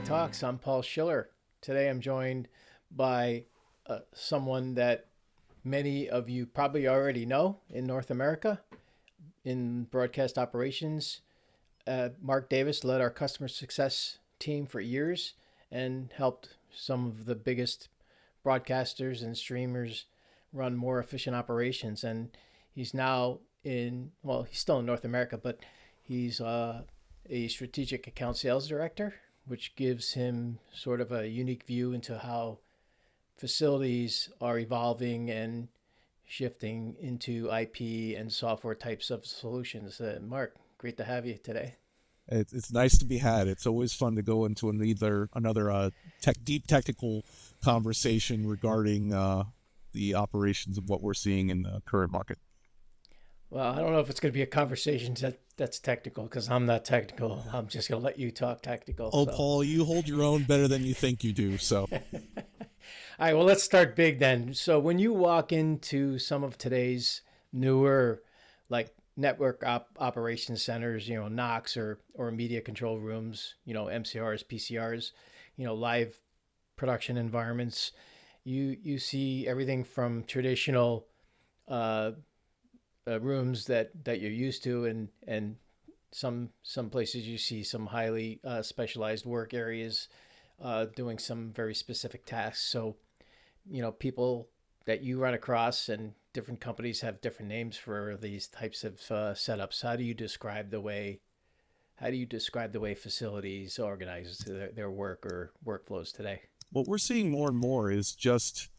Tech Talks. I'm Paul Schiller. Today I'm joined by someone that many of you probably already know in North America in broadcast operations. Mark Davis led our customer success team for years and helped some of the biggest broadcasters and streamers run more efficient operations. And he's now he's still in North America, but he's a strategic account sales director, which gives him sort of a unique view into how facilities are evolving and shifting into IP and software types of solutions. Mark, great to have you today. It's nice to be had. It's always fun to go into another deep technical conversation regarding the operations of what we're seeing in the current market. Well, I don't know if it's going to be a conversation that's technical because I'm not technical. I'm just going to let you talk technical. Oh, so. Paul, you hold your own better than you think you do. So, all right. Well, let's start big then. So, when you walk into some of today's newer, like network operations centers, NOCs or media control rooms, MCRs, PCRs, live production environments, you see everything from traditional rooms that you're used to, and some places you see some highly specialized work areas doing some very specific tasks. So, people that you run across and different companies have different names for these types of setups. How do you describe the way facilities organize their work or workflows today? What we're seeing more and more is just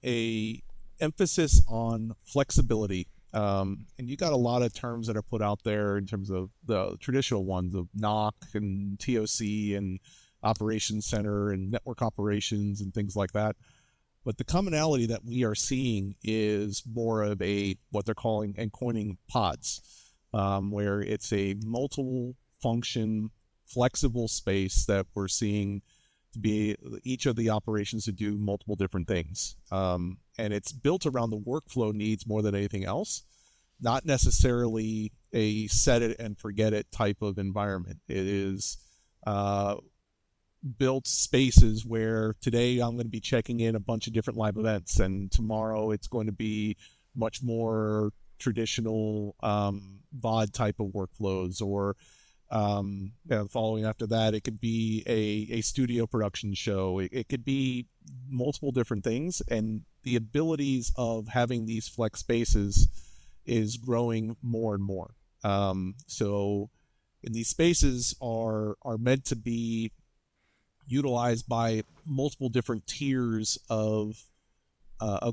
a emphasis on flexibility. And you got a lot of terms that are put out there in terms of the traditional ones of NOC and TOC and operations center and network operations and things like that. But the commonality that we are seeing is more of what they're calling and coining pods, where it's a multiple function, flexible space that we're seeing to be each of the operations to do multiple different things. And it's built around the workflow needs more than anything else, not necessarily a set it and forget it type of environment. It is built spaces where today I'm going to be checking in a bunch of different live events, and tomorrow it's going to be much more traditional VOD type of workflows, or following after that it could be a studio production show. It could be multiple different things, and the abilities of having these flex spaces is growing more and more. So these spaces are meant to be utilized by multiple different tiers of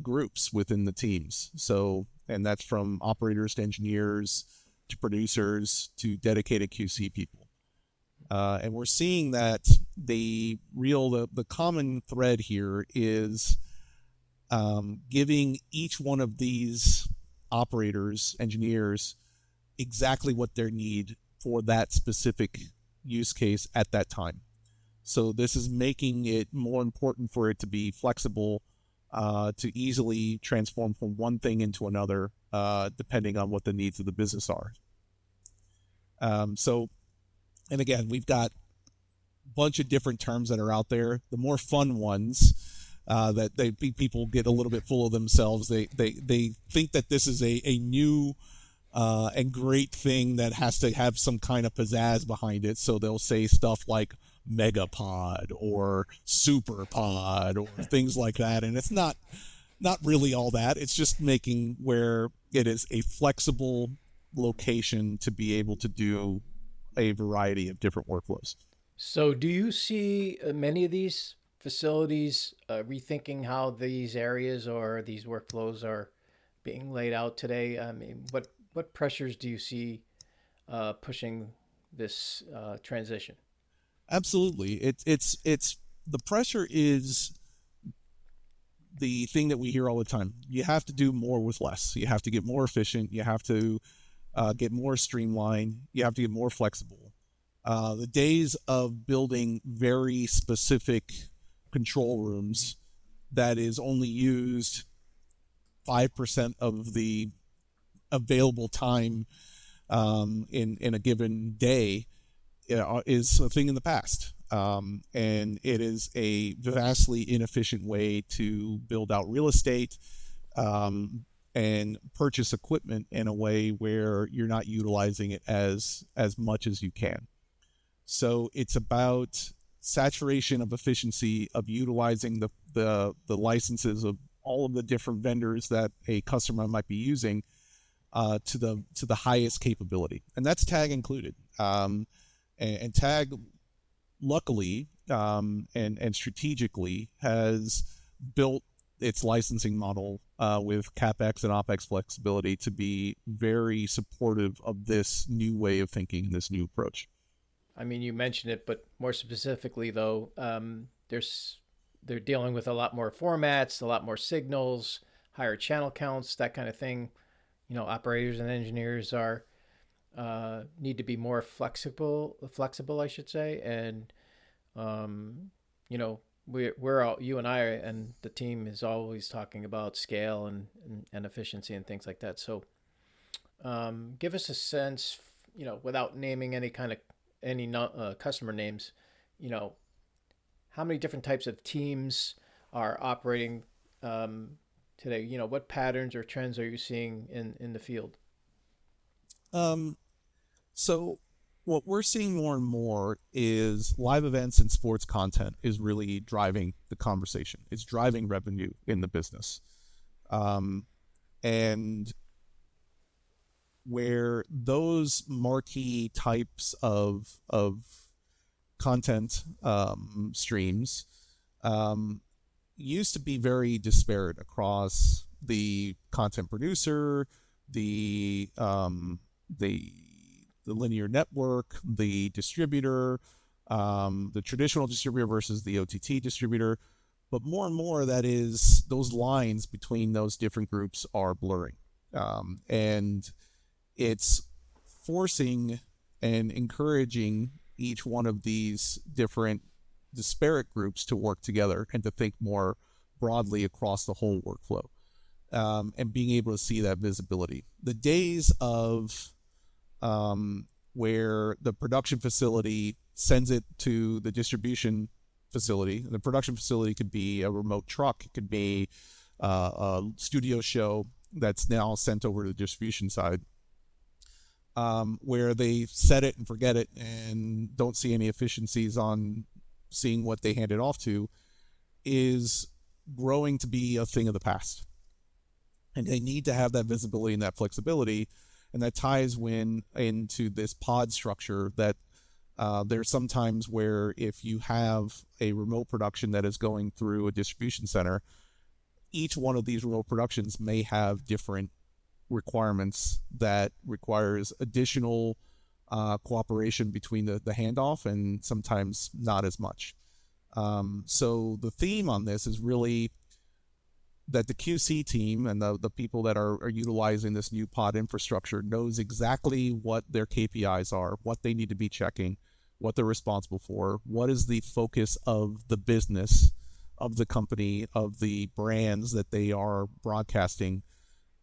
groups within the teams. So, and that's from operators to engineers to producers to dedicated QC people. And we're seeing that the common thread here is giving each one of these operators, engineers, exactly what they need for that specific use case at that time. So this is making it more important for it to be flexible, to easily transform from one thing into another, depending on what the needs of the business are. And again, we've got a bunch of different terms that are out there. The more fun ones, that people get a little bit full of themselves. They think that this is a new and great thing that has to have some kind of pizzazz behind it. So they'll say stuff like megapod or super pod or things like that. And it's not really all that. It's just making where it is a flexible location to be able to do a variety of different workflows. So do you see many of these facilities rethinking how these areas or these workflows are being laid out today? I mean, what pressures do you see pushing this transition? Absolutely. It's the pressure is the thing that we hear all the time. You have to do more with less. You have to get more efficient. You have to get more streamlined. You have to get more flexible. The days of building very specific control rooms that is only used 5% of the available time in a given day is a thing in the past. And it is a vastly inefficient way to build out real estate and purchase equipment in a way where you're not utilizing it as much as you can. So it's about saturation of efficiency of utilizing the licenses of all of the different vendors that a customer might be using to the highest capability, and that's tag included. And tag, luckily and strategically, has built its licensing model with capex and opex flexibility to be very supportive of this new way of thinking, this new approach. I mean, you mentioned it, but more specifically, though, they're dealing with a lot more formats, a lot more signals, higher channel counts, that kind of thing. Operators and engineers are need to be more flexible, I should say, and we're all, you and I and the team is always talking about scale and efficiency and things like that. So give us a sense, without naming any customer names, how many different types of teams are operating today? What patterns or trends are you seeing in the field? So what we're seeing more and more is live events and sports content is really driving the conversation. It's driving revenue in the business. And where those marquee types of content streams used to be very disparate across the content producer, the linear network, the distributor, the traditional distributor versus the OTT distributor. But more and more, those lines between those different groups are blurring. And it's forcing and encouraging each one of these different disparate groups to work together and to think more broadly across the whole workflow, and being able to see that visibility. The days of where the production facility sends it to the distribution facility. The production facility could be a remote truck. It could be a studio show that's now sent over to the distribution side, where they set it and forget it and don't see any efficiencies on seeing what they hand it off to, is growing to be a thing of the past. And they need to have that visibility and that flexibility. And that ties into this pod structure that there's sometimes where if you have a remote production that is going through a distribution center, each one of these remote productions may have different requirements that requires additional cooperation between the handoff, and sometimes not as much. So the theme on this is really that the QC team and the people that are utilizing this new pod infrastructure knows exactly what their KPIs are, what they need to be checking, what they're responsible for, what is the focus of the business, of the company, of the brands that they are broadcasting.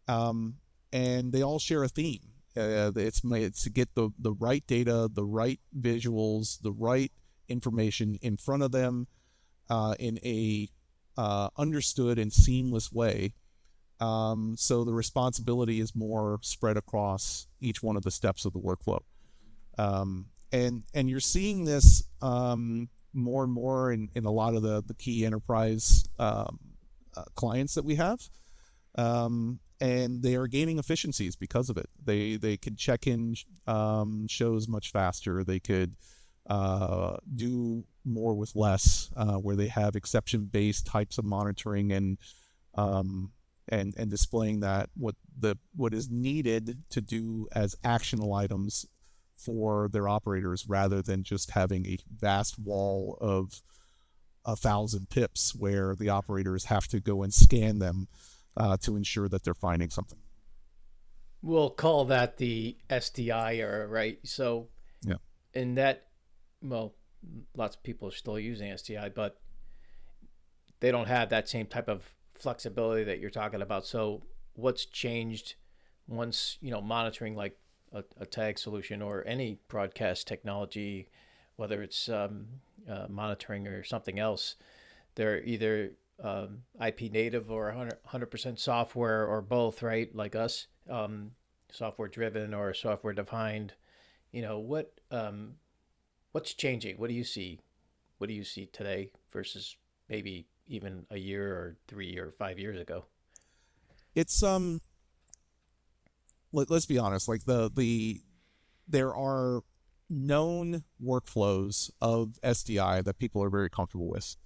And they all share a theme. It's to get the right data, the right visuals, the right information in front of them in a understood and seamless way. So the responsibility is more spread across each one of the steps of the workflow. And you're seeing this more and more in a lot of the key enterprise clients that we have. And they are gaining efficiencies because of it. They could check in shows much faster. They could do more with less, where they have exception-based types of monitoring and displaying that what is needed to do as actionable items for their operators, rather than just having a vast wall of 1,000 pips where the operators have to go and scan them to ensure that they're finding something. We'll call that the SDI era, right? So, yeah, in that, well, lots of people are still using SDI, but they don't have that same type of flexibility that you're talking about. So, what's changed once, monitoring like a tag solution or any broadcast technology, whether it's monitoring or something else. They're either IP native or 100% software or both, right? Like us, software driven or software defined. What's changing? What do you see? What do you see today versus maybe even a year or 3 or 5 years ago? It's let's be honest, like there are known workflows of SDI that people are very comfortable with,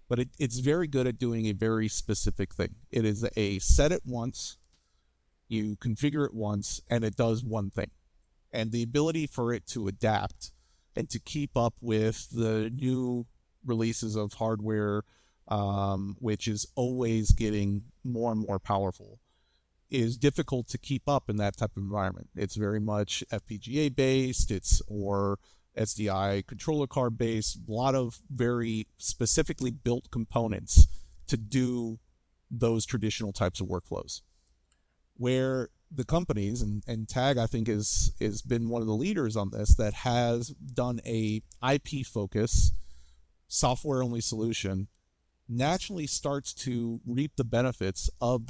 but it's very good at doing a very specific thing. It is a set it once, you configure it once, and it does one thing. And the ability for it to adapt and to keep up with the new releases of hardware, which is always getting more and more powerful, is difficult to keep up in that type of environment. It's very much FPGA based, or SDI controller card based, a lot of very specifically built components to do those traditional types of workflows. Where the companies, and Tag I think is been one of the leaders on this, that has done a IP focus software only solution, naturally starts to reap the benefits of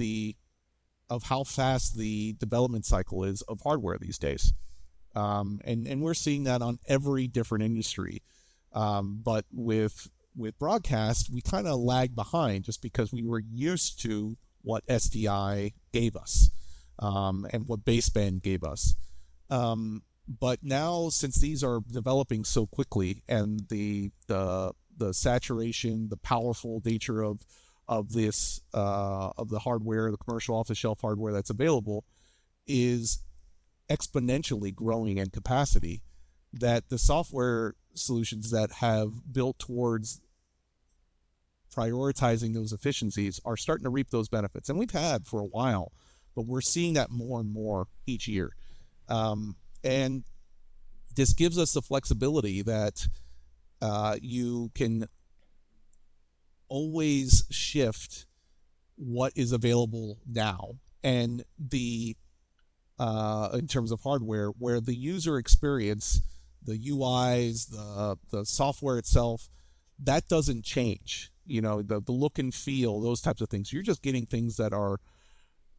how fast the development cycle is of hardware these days. And we're seeing that on every different industry. But with broadcast, we kind of lag behind just because we were used to what SDI gave us, and what baseband gave us. But now, since these are developing so quickly, and the saturation, the powerful nature of the hardware, the commercial off-the-shelf hardware that's available, is exponentially growing in capacity, that the software solutions that have built towards prioritizing those efficiencies are starting to reap those benefits. And we've had for a while, but we're seeing that more and more each year. And this gives us the flexibility that you can always shift what is available now, and in terms of hardware, where the user experience, the UIs, the software itself, that doesn't change. The look and feel, those types of things. You're just getting things that are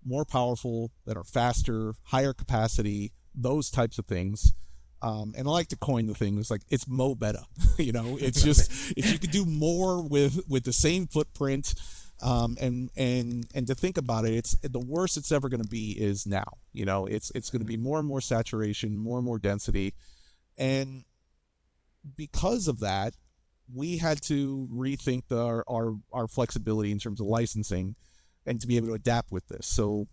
more powerful, that are faster, higher capacity, those types of things. And I like to coin the thing. It's like, it's mo better. It's just, if you could do more with the same footprint, and to think about it, it's the worst it's ever going to be is now. It's going to be more and more saturation, more and more density. And because of that, we had to rethink our flexibility in terms of licensing and to be able to adapt with this. So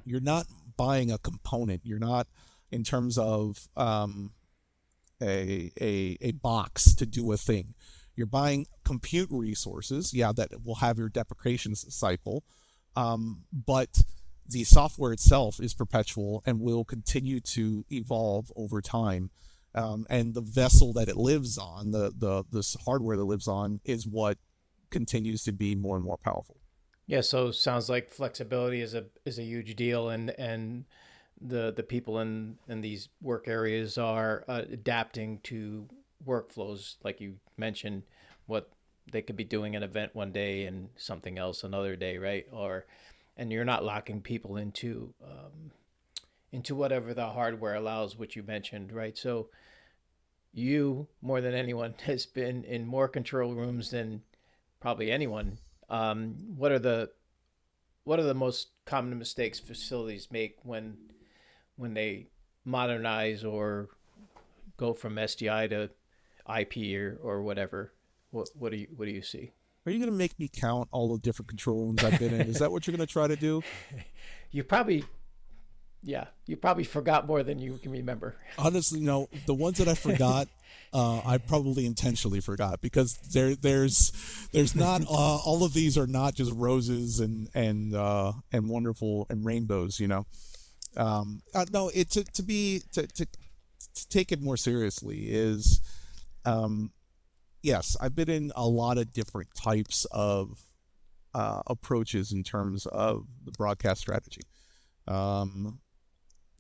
you're not buying a component. You're not, in terms of a box to do a thing. You're buying compute resources, that will have your deprecation cycle, but the software itself is perpetual and will continue to evolve over time. And the vessel that it lives on, this hardware that lives on, is what continues to be more and more powerful. Yeah, so sounds like flexibility is a huge deal, and the people in these work areas are adapting to workflows, like you mentioned, what they could be doing an event one day and something else another day, right? And you're not locking people into whatever the hardware allows, which you mentioned, right? So you, more than anyone, has been in more control rooms than probably anyone. What are the most common mistakes facilities make when they modernize or go from SDI to IP or whatever? What do you see? Are you going to make me count all the different control rooms I've been in? Is that what you're going to try to do? You probably forgot more than you can remember. Honestly, no. The ones that I forgot, I probably intentionally forgot, because there's not all of these are not just roses and wonderful and rainbows. No, to take it more seriously is, yes, I've been in a lot of different types of approaches in terms of the broadcast strategy.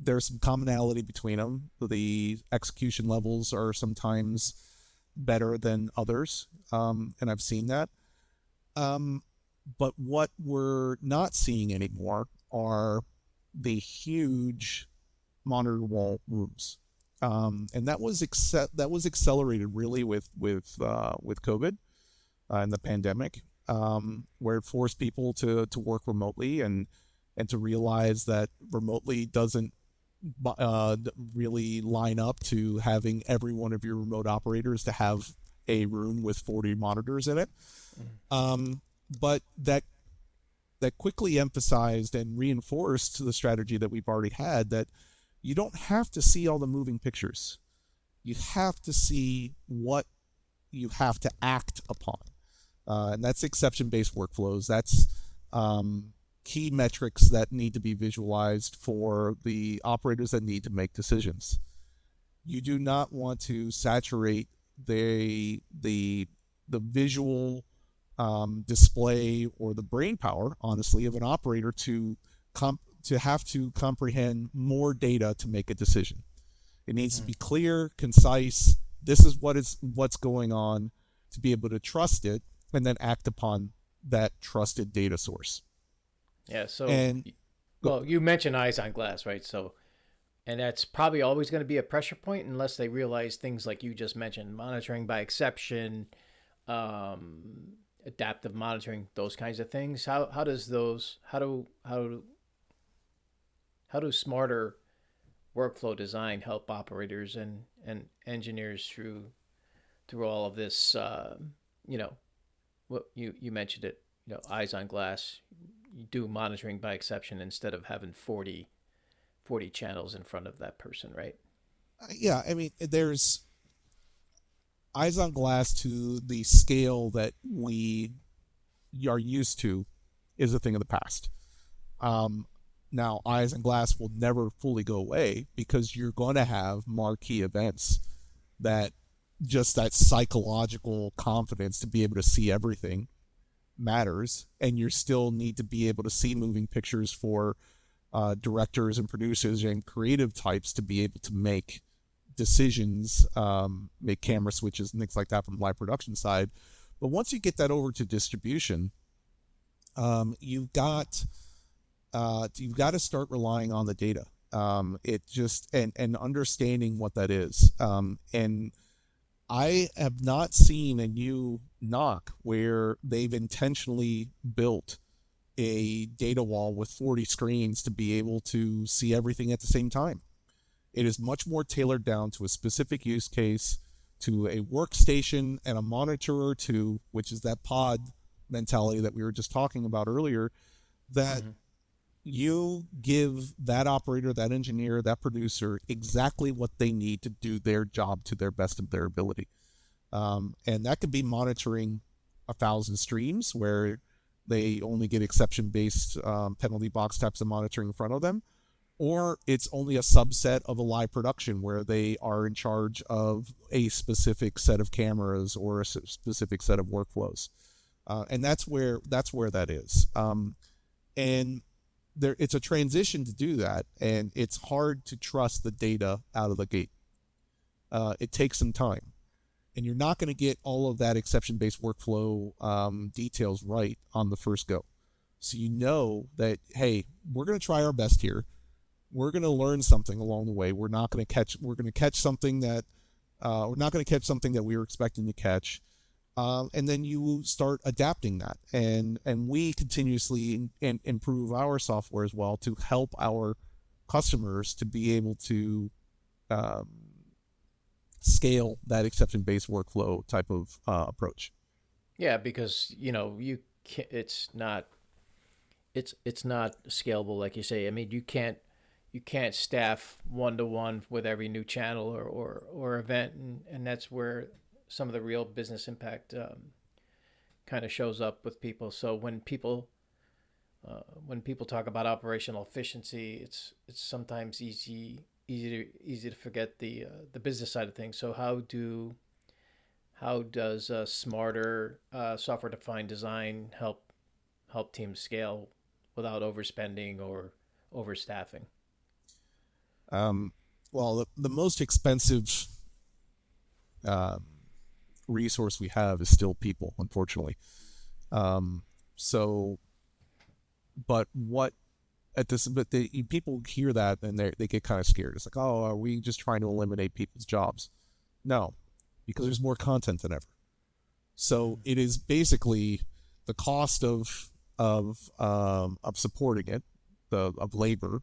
There's some commonality between them. The execution levels are sometimes better than others, and I've seen that. Um, but what we're not seeing anymore are the huge monitor wall rooms, and that was accelerated really with COVID and the pandemic, where it forced people to work remotely and to realize that remotely doesn't really line up to having every one of your remote operators to have a room with 40 monitors in it. But that quickly emphasized and reinforced the strategy that we've already had, that you don't have to see all the moving pictures. You have to see what you have to act upon. And that's exception-based workflows. That's key metrics that need to be visualized for the operators that need to make decisions. You do not want to saturate the visual display or the brain power, honestly, of an operator to have to comprehend more data to make a decision. It needs to be clear, concise. This is what's going on, to be able to trust it and then act upon that trusted data source. Yeah. So, And well, you mentioned eyes on glass, right? So, and that's probably always going to be a pressure point unless they realize things like you just mentioned, monitoring by exception, adaptive monitoring, those kinds of things. How does those how do smarter workflow design help operators and engineers through all of this? You know, what you mentioned it. You know, eyes on glass. You do monitoring by exception instead of having 40 channels in front of that person, right? yeah, I mean, there's eyes on glass to the scale that we are used to is a thing of the past. Um, Now, eyes on glass will never fully go away because you're going to have marquee events that just that psychological confidence to be able to see everything matters, and you still need to be able to see moving pictures for directors and producers and creative types to be able to make decisions, make camera switches and things like that from the live production side. But once you get that over to distribution, you've got to start relying on the data. It just and understanding what that is. And I have not seen a new NOC where they've intentionally built a data wall with 40 screens to be able to see everything at the same time. It is much more tailored down to a specific use case, to a workstation and a monitor or two, which is that pod mentality that we were just talking about earlier, that you give that operator, that engineer, that producer exactly what they need to do their job to their best of their ability. And that could be monitoring 1,000 streams where they only get exception-based penalty box types of monitoring in front of them, or it's only a subset of a live production where they are in charge of a specific set of cameras or a specific set of workflows. And that's where that is. And it's a transition to do that, and it's hard to trust the data out of the gate. It takes some time, and you're not going to get all of that exception-based workflow details right on the first go. So you know that, hey, we're going to try our best here. We're going to learn something along the way. We're going to catch something that we're not going to catch something that we were expecting to catch. And then you start adapting that, and we continuously improve our software as well to help our customers to be able to scale that exception-based workflow type of approach. Yeah, because you can't, it's not scalable, like you say. I mean, you can't staff 1-to-1 with every new channel or event, and that's where some of the real business impact kind of shows up with people. So when people talk about operational efficiency, it's sometimes easy to forget the business side of things. So how does a smarter software defined design help teams scale without overspending or overstaffing? Well, the most expensive resource we have is still people, unfortunately. So, but what but people hear that and they get kind of scared. It's like, oh, are we just trying to eliminate people's jobs? No, because there's more content than ever. So it is basically the cost of supporting it, of labor.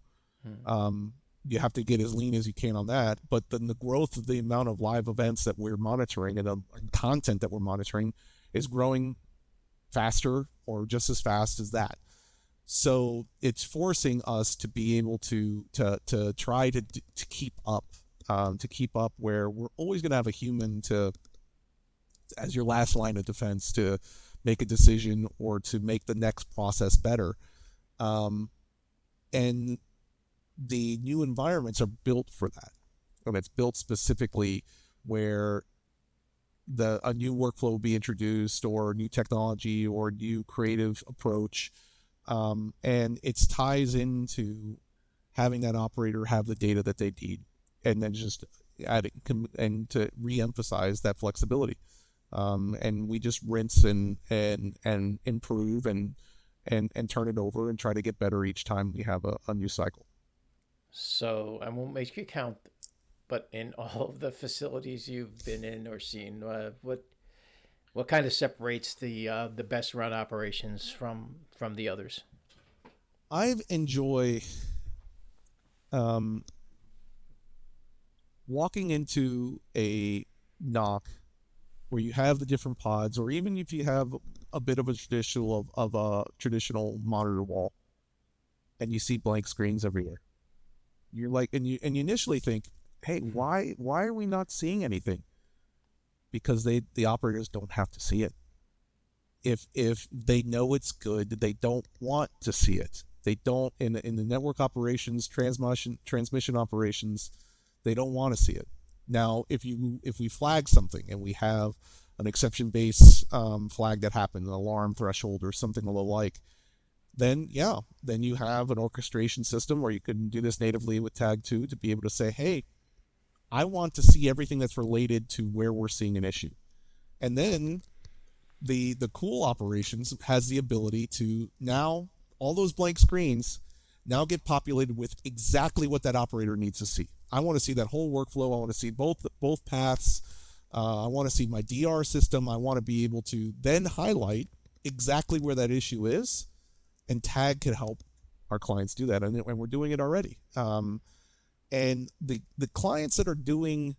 You have to get as lean as you can on that. But then the growth of the amount of live events that we're monitoring and content that we're monitoring is growing faster or just as fast as that. So it's forcing us to be able to try to keep up, where we're always going to have a human as your last line of defense to make a decision or to make the next process better. And the new environments are built for that. And it's built specifically where a new workflow will be introduced, or new technology, or new creative approach. And it ties into having that operator have the data that they need, and then just adding and to re-emphasize that flexibility. And we just rinse and improve and turn it over and try to get better each time we have a new cycle. So I won't make you count, but in all of the facilities you've been in or seen, what kind of separates the best run operations from the others? I enjoy walking into a NOC where you have the different pods, or even if you have a bit of a traditional monitor wall, and you see blank screens everywhere. You're like, and you initially think, hey, why are we not seeing anything? Because the operators don't have to see it. If they know it's good, they don't want to see it. They don't in the network operations, transmission operations, they don't want to see it. Now, if we flag something and we have an exception-based flag that happened, an alarm threshold or something of the like, then you have an orchestration system, or you can do this natively with Tag 2 to be able to say, hey, I want to see everything that's related to where we're seeing an issue. And then the cool operations has the ability to now, all those blank screens now get populated with exactly what that operator needs to see. I want to see that whole workflow. I want to see both paths. I want to see my DR system. I want to be able to then highlight exactly where that issue is, and Tag can help our clients do that, and we're doing it already. And the clients that are doing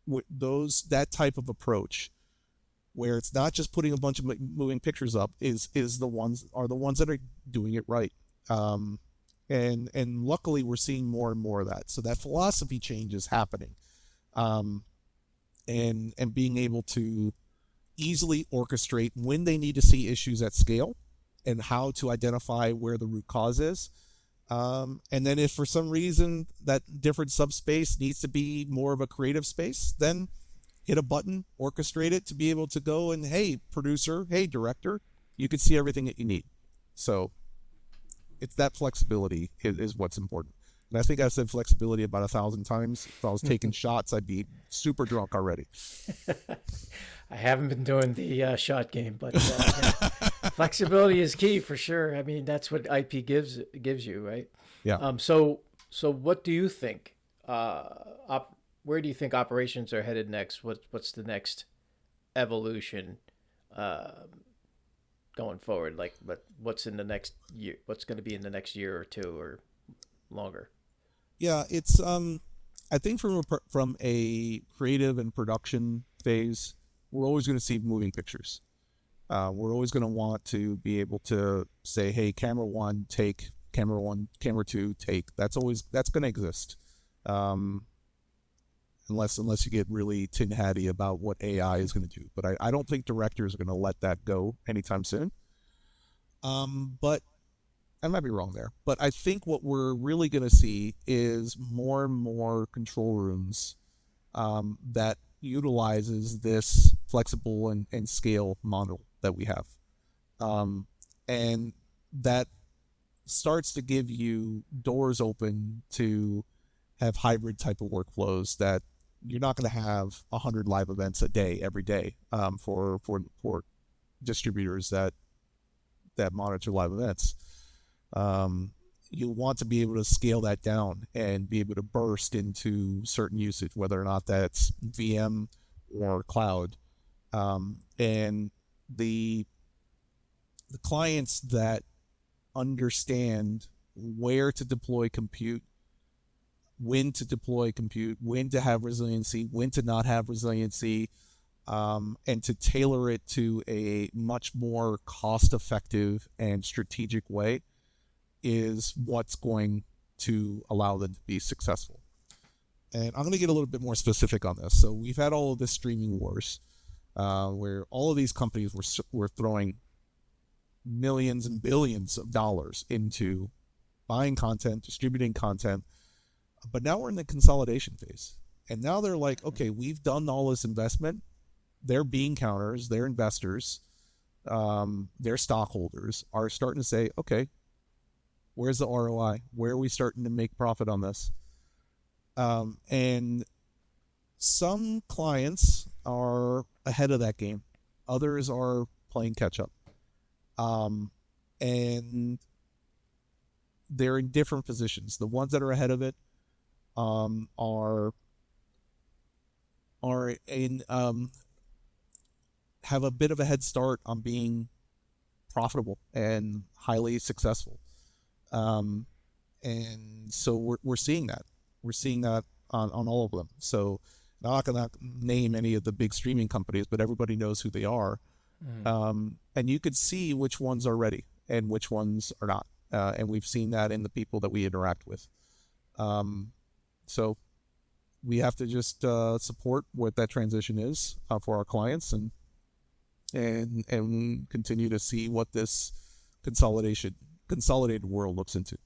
that type of approach, where it's not just putting a bunch of moving pictures up, is the ones that are doing it right. And luckily we're seeing more and more of that. So that philosophy change is happening. And being able to easily orchestrate when they need to see issues at scale and how to identify where the root cause is. And then if for some reason that different subspace needs to be more of a creative space, then hit a button, orchestrate it to be able to go and, hey, producer, hey, director, you can see everything that you need. So it's that flexibility is what's important. And I think I've said flexibility about 1,000 times. If I was taking shots, I'd be super drunk already. I haven't been doing the shot game, but flexibility is key for sure. I mean, that's what IP gives you, right? Yeah. So what do you think? Where do you think operations are headed next? What's the next evolution going forward? Like, what's in the next year? What's going to be in the next year or two or longer? Yeah, it's I think from a creative and production phase, we're always going to see moving pictures. We're always going to want to be able to say, hey, camera 1, take, camera 1, camera 2, take. That's going to exist. Unless you get really tin-hatty about what AI is going to do. But I don't think directors are going to let that go anytime soon. But I might be wrong there. But I think what we're really going to see is more and more control rooms that utilizes this flexible and scale model that we have. And that starts to give you doors open to have hybrid type of workflows that you're not going to have 100 live events a day every day for distributors that monitor live events. You want to be able to scale that down and be able to burst into certain usage, whether or not that's VM or cloud. And the clients that understand where to deploy compute, when to deploy compute, when to have resiliency, when to not have resiliency, and to tailor it to a much more cost-effective and strategic way is what's going to allow them to be successful. And I'm going to get a little bit more specific on this. So we've had all of this streaming wars, where all of these companies were throwing millions and billions of dollars into buying content, distributing content. But now we're in the consolidation phase. And now they're like, okay, we've done all this investment. Their bean counters, their investors, their stockholders are starting to say, okay, where's the ROI? Where are we starting to make profit on this? And some clients are ahead of that game. Others are playing catch up. And they're in different positions. The ones that are ahead of it are in have a bit of a head start on being profitable and highly successful. And so we're seeing that. We're seeing that on all of them. So I'm not going to name any of the big streaming companies, but everybody knows who they are. And you could see which ones are ready and which ones are not. And we've seen that in the people that we interact with. So we have to just support what that transition is for our clients and continue to see what this consolidated world looks into.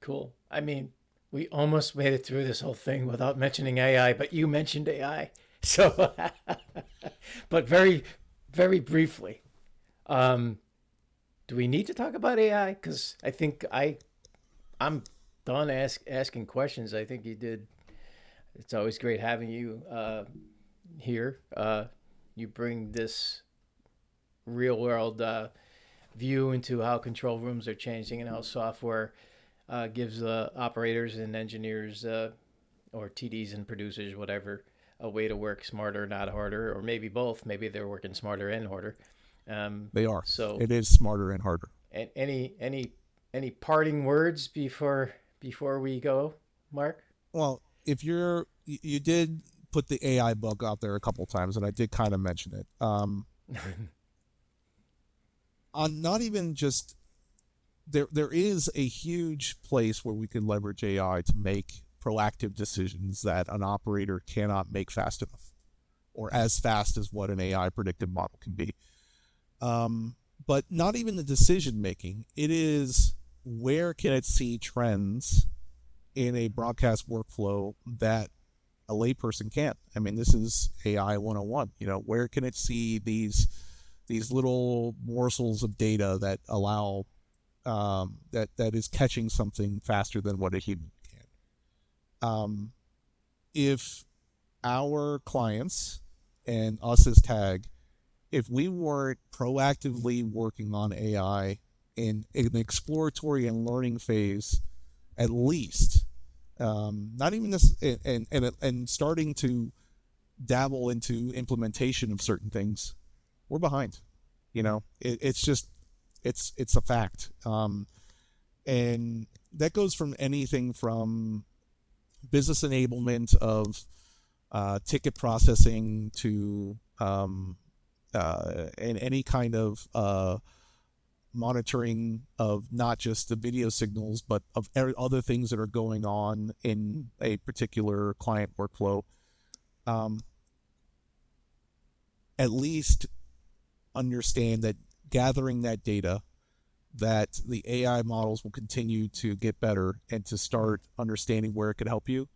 Cool. I mean, we almost made it through this whole thing without mentioning AI, but you mentioned AI. So, but very, very briefly, do we need to talk about AI? Because I think I'm done asking questions. I think you did. It's always great having you here. You bring this real world view into how control rooms are changing and how software gives operators and engineers or TDs and producers, whatever, a way to work smarter, not harder, or maybe both. Maybe they're working smarter and harder. They are. So it is smarter and harder. And any parting words before we go, Mark? Well, if you did put the AI bug out there a couple of times, and I did kind of mention it. On not even just there is a huge place where we can leverage AI to make proactive decisions that an operator cannot make fast enough, or as fast as what an AI predictive model can be. But not even the decision making. It is where can it see trends in a broadcast workflow that a layperson can't. I mean, this is AI 101. Where can it see these little morsels of data that allow that is catching something faster than what a human can. If our clients and us as TAG, if we weren't proactively working on AI in an exploratory and learning phase, at least, not even this, and starting to dabble into implementation of certain things, we're behind. It's a fact. And that goes from anything from business enablement of ticket processing to and any kind of monitoring of not just the video signals, but of other things that are going on in a particular client workflow. At least understand that gathering that data, that the AI models will continue to get better and to start understanding where it could help you.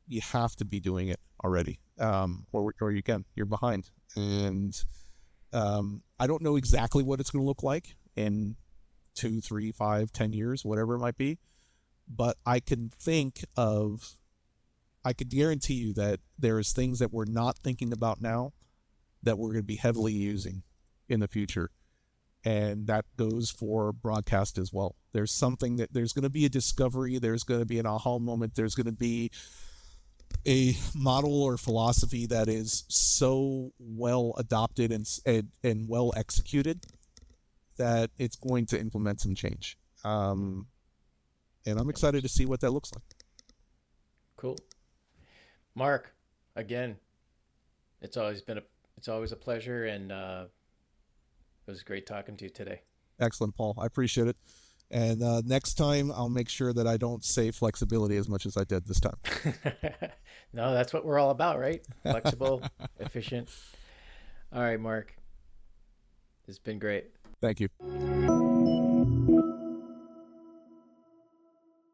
You have to be doing it already, or you're behind. And I don't know exactly what it's going to look like in 2, 3, 5, 10 years, whatever it might be, but I can think of I could guarantee you that there's things that we're not thinking about now that we're going to be heavily using in the future. And that goes for broadcast as well. There's something that there's going to be a discovery. There's going to be an aha moment. There's going to be a model or philosophy that is so well adopted and well executed that it's going to implement some change. And I'm excited to see what that looks like. Cool. Mark, again, it's always a pleasure, and it was great talking to you today. Excellent, Paul. I appreciate it. And next time, I'll make sure that I don't say flexibility as much as I did this time. No, that's what we're all about, right? Flexible, efficient. All right, Mark. It's been great. Thank you.